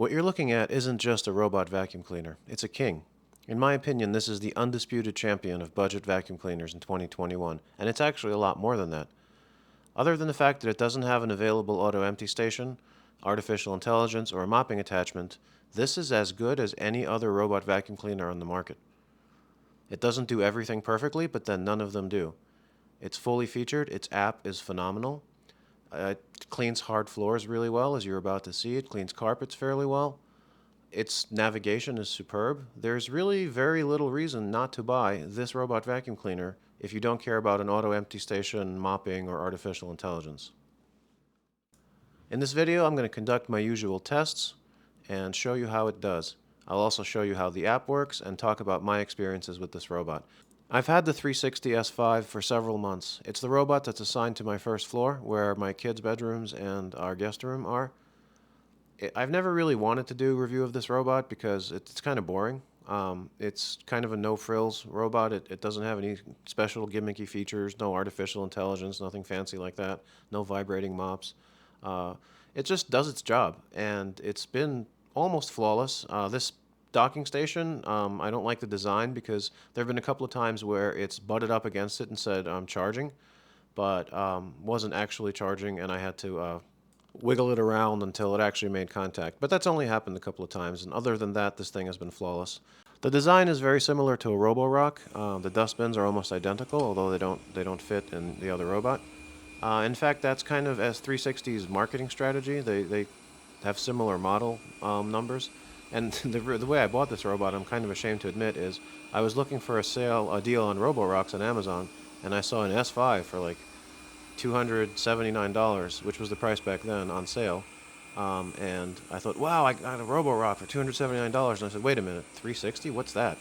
What you're looking at isn't just a robot vacuum cleaner, it's a king. In my opinion, this is the undisputed champion of budget vacuum cleaners in 2021, and it's actually a lot more than that. Other than the fact that it doesn't have an available auto-empty station, artificial intelligence, or a mopping attachment, this is as good as any other robot vacuum cleaner on the market. It doesn't do everything perfectly, but then none of them do. It's fully featured, its app is phenomenal. It cleans hard floors really well, as you're about to see. It cleans carpets fairly well. Its navigation is superb. There's really very little reason not to buy this robot vacuum cleaner if you don't care about an auto-empty station, mopping, or artificial intelligence. In this video, I'm going to conduct my usual tests and show you how it does. I'll also show you how the app works and talk about my experiences with this robot. I've had the 360 S5 for several months. It's the robot that's assigned to my first floor, where my kids' bedrooms and our guest room are. I've never really wanted to do a review of this robot because it's kind of boring. It's kind of a no-frills robot. It doesn't have any special gimmicky features, no artificial intelligence, nothing fancy like that, no vibrating mops. It just does its job, and it's been almost flawless. This docking station, I don't like the design because there have been a couple of times where it's butted up against it and said I'm charging, but wasn't actually charging, and I had to wiggle it around until it actually made contact. But that's only happened a couple of times, and other than that, this thing has been flawless. The design is very similar to a Roborock. The dustbins are almost identical, although they don't fit in the other robot. In fact, that's kind of S360's marketing strategy. They have similar model numbers. And the way I bought this robot, I'm kind of ashamed to admit, is I was looking for a deal on Roborocks on Amazon, and I saw an S5 for like $279, which was the price back then, on sale. And I thought, wow, I got a Roborock for $279. And I said, wait a minute, 360? What's that?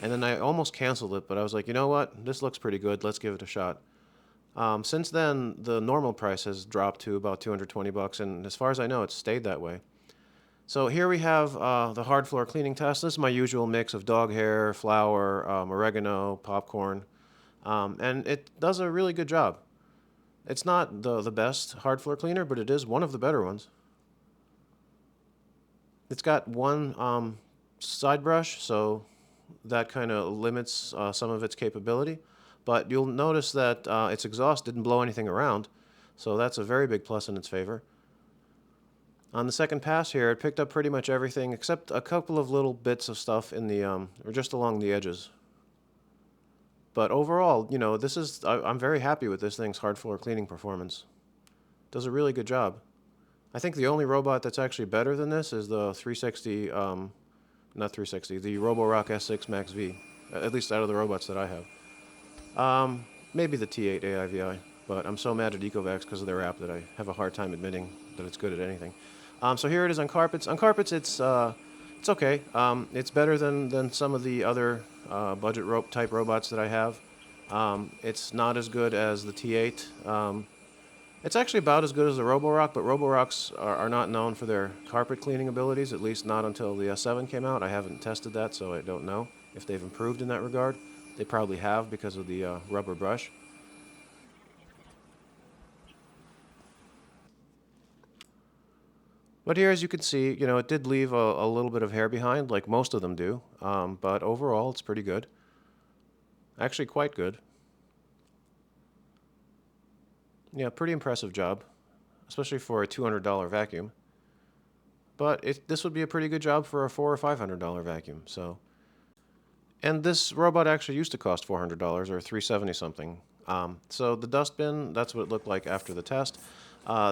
And then I almost canceled it, but I was like, you know what? This looks pretty good. Let's give it a shot. Since then, the normal price has dropped to about $220, and as far as I know, it's stayed that way. So here we have the hard floor cleaning test. This is my usual mix of dog hair, flour, oregano, popcorn, and it does a really good job. It's not the best hard floor cleaner, but it is one of the better ones. It's got one side brush, so that kind of limits some of its capability. But you'll notice that its exhaust didn't blow anything around, so that's a very big plus in its favor. On the second pass here, it picked up pretty much everything except a couple of little bits of stuff in the, or just along the edges. But overall, you know, I'm very happy with this thing's hard floor cleaning performance. It does a really good job. I think the only robot that's actually better than this is the 360, not 360, the Roborock S6 Max V, at least out of the robots that I have. Maybe the T8 AIVI, but I'm so mad at Ecovacs because of their app that I have a hard time admitting that it's good at anything. So here it is on carpets. On carpets, it's okay. It's better than some of the other budget type robots that I have. It's not as good as the T8. It's actually about as good as the Roborock, but Roborocks are not known for their carpet cleaning abilities, at least not until the S7 came out. I haven't tested that, so I don't know if they've improved in that regard. They probably have because of the rubber brush. But here, as you can see, you know, it did leave a little bit of hair behind, like most of them do. But overall, it's pretty good. Actually, quite good. Yeah, pretty impressive job, especially for a $200 vacuum. But this would be a pretty good job for a $400 or $500 vacuum. So, and this robot actually used to cost $400 or $370 something. So the dustbin, that's what it looked like after the test.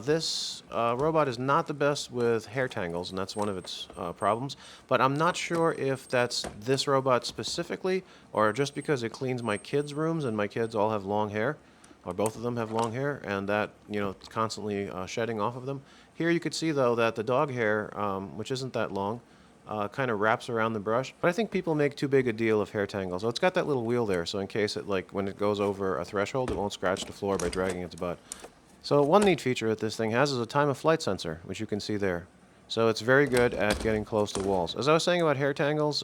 This robot is not the best with hair tangles, and that's one of its problems. But I'm not sure if that's this robot specifically, or just because it cleans my kids' rooms, and my kids all have long hair, or both of them have long hair, and that, you know, it's constantly shedding off of them. Here you could see, though, that the dog hair, which isn't that long, kind of wraps around the brush. But I think people make too big a deal of hair tangles. So it's got that little wheel there, so in case it, like, when it goes over a threshold, it won't scratch the floor by dragging its butt. So one neat feature that this thing has is a time of flight sensor, which you can see there. So it's very good at getting close to walls. As I was saying about hair tangles,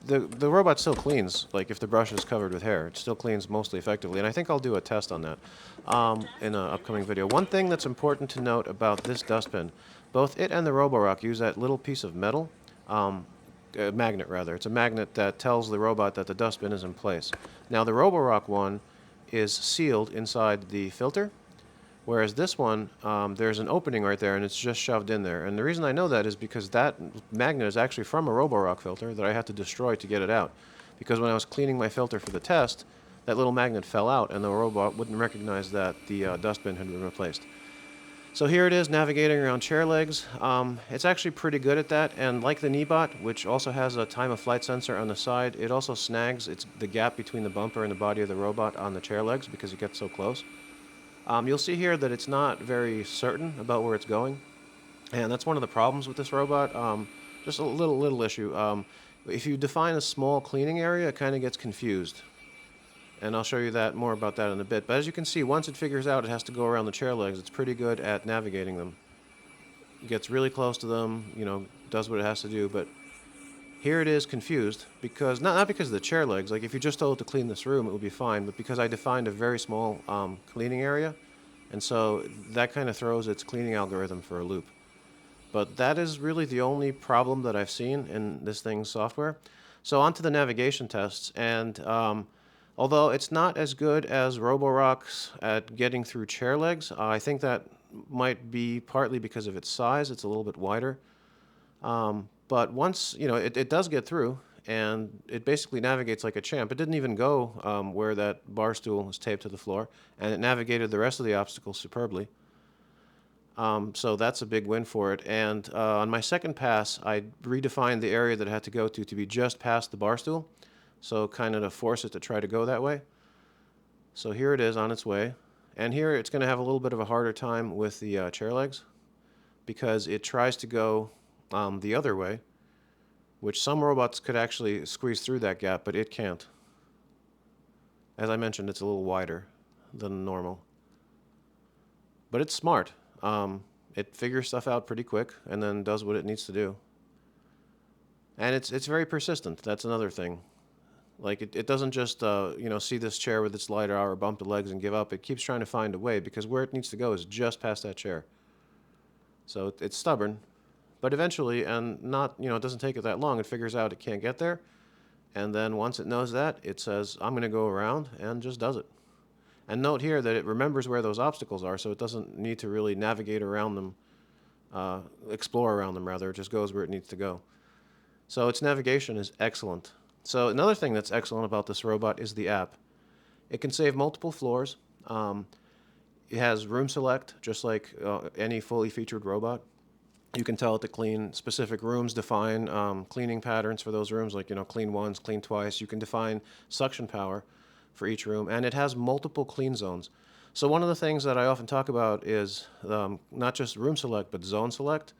the robot still cleans, like if the brush is covered with hair, it still cleans mostly effectively, and I think I'll do a test on that in an upcoming video. One thing that's important to note about this dustbin, Both it and the Roborock use that little piece of metal, um, magnet rather. It's a magnet that tells the robot that the dustbin is in place. Now the Roborock one is sealed inside the filter, whereas this one, there's an opening right there and it's just shoved in there. And the reason I know that is because that magnet is actually from a Roborock filter that I had to destroy to get it out. Because when I was cleaning my filter for the test, that little magnet fell out and the robot wouldn't recognize that the dustbin had been replaced. So here it is navigating around chair legs. It's actually pretty good at that, and like the Kneebot, which also has a time of flight sensor on the side, it also snags the gap between the bumper and the body of the robot on the chair legs because it gets so close. You'll see here that it's not very certain about where it's going, and that's one of the problems with this robot. Just a little issue. If you define a small cleaning area, it kind of gets confused. And I'll show you more about that in a bit. But as you can see, once it figures out it has to go around the chair legs, it's pretty good at navigating them. It gets really close to them, does what it has to do. But here it is confused because, not because of the chair legs. Like if you just told it to clean this room, it would be fine. But because I defined a very small cleaning area, and so that kind of throws its cleaning algorithm for a loop. But that is really the only problem that I've seen in this thing's software. So on to the navigation tests. And although it's not as good as Roborock's at getting through chair legs, I think that might be partly because of its size. It's a little bit wider. But once, it does get through, and it basically navigates like a champ. It didn't even go where that bar stool was taped to the floor, and it navigated the rest of the obstacles superbly. So that's a big win for it. And on my second pass, I redefined the area that it had to go to be just past the bar stool. So kind of to force it to try to go that way. So here it is on its way. And here it's going to have a little bit of a harder time with the chair legs because it tries to go the other way, which some robots could actually squeeze through that gap, but it can't. As I mentioned, it's a little wider than normal. But it's smart. It figures stuff out pretty quick and then does what it needs to do. And it's very persistent. That's another thing. Like it doesn't just see this chair with its light hour, bump the legs and give up. It keeps trying to find a way because where it needs to go is just past that chair. So it's stubborn, but eventually, and not it doesn't take it that long. It figures out it can't get there, and then once it knows that, it says I'm going to go around and just does it. And note here that it remembers where those obstacles are, so it doesn't need to really navigate around them, explore around them rather. It just goes where it needs to go. So its navigation is excellent. So another thing that's excellent about this robot is the app. It can save multiple floors. It has room select, just like any fully featured robot. You can tell it to clean specific rooms, define cleaning patterns for those rooms, like clean once, clean twice. You can define suction power for each room, and it has multiple clean zones. So one of the things that I often talk about is not just room select, but zone select.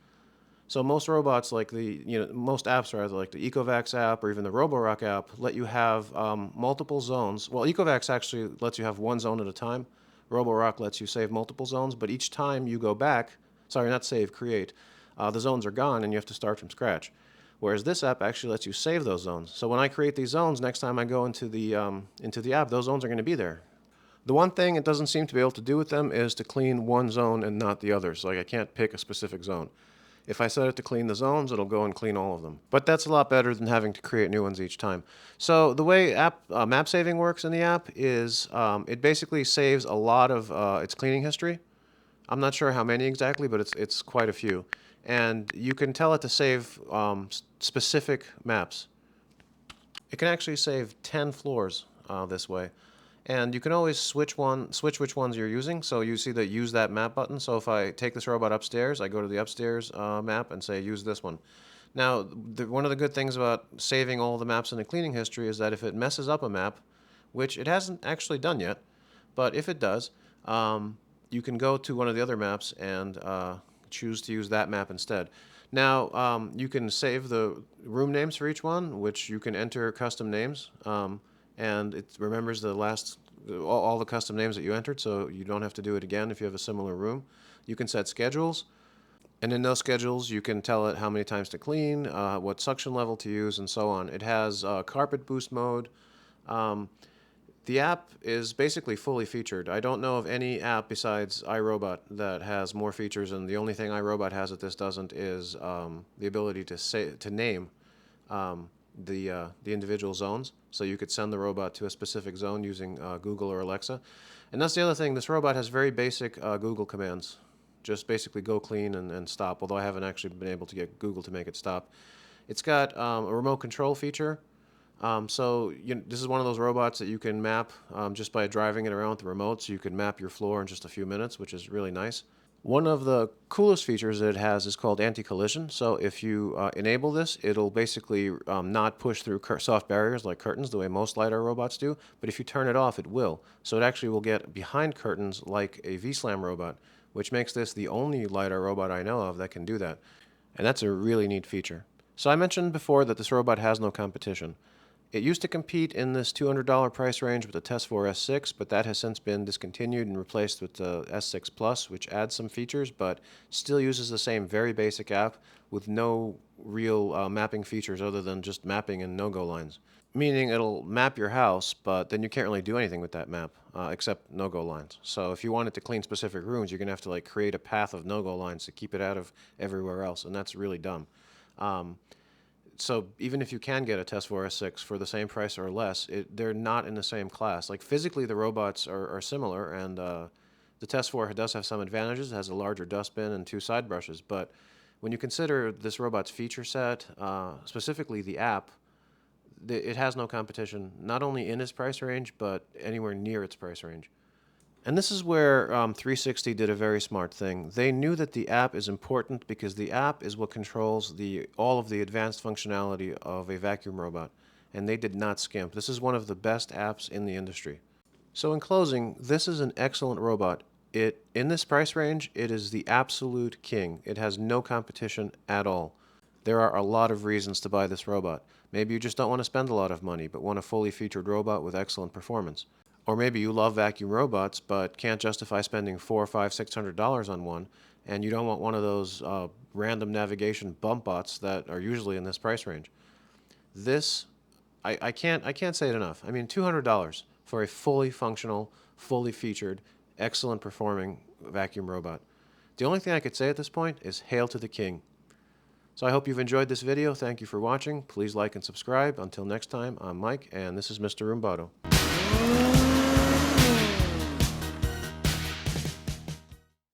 So most robots, like most apps rather, like the Ecovacs app or even the Roborock app, let you have multiple zones. Well, Ecovacs actually lets you have one zone at a time. Roborock lets you save multiple zones, but each time you go back, sorry, not save, create, the zones are gone and you have to start from scratch. Whereas this app actually lets you save those zones. So when I create these zones, next time I go into the app, those zones are going to be there. The one thing it doesn't seem to be able to do with them is to clean one zone and not the others. Like I can't pick a specific zone. If I set it to clean the zones, it'll go and clean all of them. But that's a lot better than having to create new ones each time. So the way map saving works in the app is it basically saves a lot of its cleaning history. I'm not sure how many exactly, but it's quite a few. And you can tell it to save specific maps. It can actually save 10 floors this way. And you can always switch which ones you're using. So you see the use that map button. So if I take this robot upstairs, I go to the upstairs map and say use this one. Now, one of the good things about saving all the maps in the cleaning history is that if it messes up a map, which it hasn't actually done yet, but if it does, you can go to one of the other maps and choose to use that map instead. Now, you can save the room names for each one, which you can enter custom names. And it remembers all the custom names that you entered, so you don't have to do it again if you have a similar room. You can set schedules, and in those schedules you can tell it how many times to clean, what suction level to use, and so on. It has carpet boost mode. The app is basically fully featured. I don't know of any app besides iRobot that has more features, and the only thing iRobot has that this doesn't is the ability to name the individual zones. So you could send the robot to a specific zone using Google or Alexa. And that's the other thing. This robot has very basic Google commands. Just basically go clean and stop, although I haven't actually been able to get Google to make it stop. It's got a remote control feature. This is one of those robots that you can map just by driving it around with the remote, so you can map your floor in just a few minutes, which is really nice. One of the coolest features that it has is called anti-collision. So if you enable this, it'll basically not push through soft barriers like curtains the way most LiDAR robots do, but if you turn it off, it will. So it actually will get behind curtains like a V-SLAM robot, which makes this the only LiDAR robot I know of that can do that. And that's a really neat feature. So I mentioned before that this robot has no competition. It used to compete in this $200 price range with the Test 4 S6, but that has since been discontinued and replaced with the S6 Plus, which adds some features, but still uses the same very basic app with no real mapping features other than just mapping and no-go lines. Meaning it'll map your house, but then you can't really do anything with that map except no-go lines. So if you wanted to clean specific rooms, you're going to have to create a path of no-go lines to keep it out of everywhere else, and that's really dumb. So even if you can get a Test 4 S6 for the same price or less, they're not in the same class. Physically, the robots are similar, and the Test 4 does have some advantages. It has a larger dustbin and 2 side brushes, but when you consider this robot's feature set, specifically the app, it has no competition, not only in its price range, but anywhere near its price range. And this is where 360 did a very smart thing. They knew that the app is important because the app is what controls all of the advanced functionality of a vacuum robot, and they did not skimp. This is one of the best apps in the industry. So in closing, this is an excellent robot. In this price range, it is the absolute king. It has no competition at all. There are a lot of reasons to buy this robot. Maybe you just don't want to spend a lot of money, but want a fully featured robot with excellent performance. Or maybe you love vacuum robots, but can't justify spending $400, $500, $600 on one, and you don't want one of those random navigation bump bots that are usually in this price range. This, I can't say it enough. I mean, $200 for a fully functional, fully featured, excellent performing vacuum robot. The only thing I could say at this point is hail to the king. So I hope you've enjoyed this video. Thank you for watching. Please like and subscribe. Until next time, I'm Mike, and this is Mr. Rumbato.